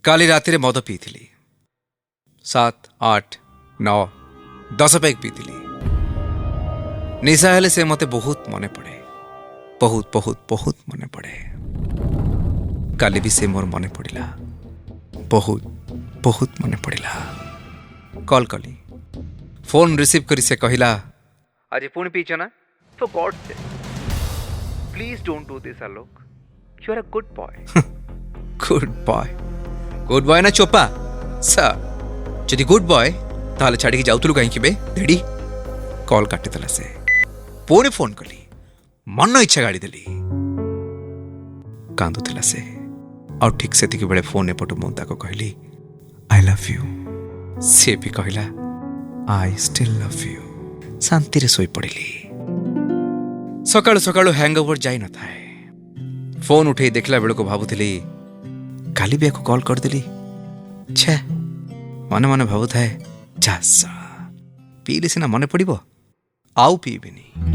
काली राति मद P 7, 8, 9, 10 pack P निशा हेले से मते बहुत मने पड़े बहुत बहुत बहुत मने पड़े काली भी से मोर मने पड़िला बहुत बहुत मने पड़िला कॉल कली फोन रिसीव करी से कहिला आज पुणी पीछ ना फॉर गॉड से please don't do this Alok you are a good boy good boy ना चोपा सर जदि गुड बॉय ताले छाड़ी जाऊलु कहीं बे धेड़ी कॉल काटिदेला से पुणी फोन कली मन इच्छा गाड़ी देली कांदुला से और ठीक से बेले फोन एपटू मुझे कहली आई लव यू से भी कहला आई स्टिल लव यू शांति रे सोई पड़िली सकाळु सकाळु हैंगओवर जाई न थाए फोन उठे देखला बेल को भावुली काली भी कॉल करदेली छे मन मन भावुए जा पीले सीना मन पड़ो आउ पीबेनी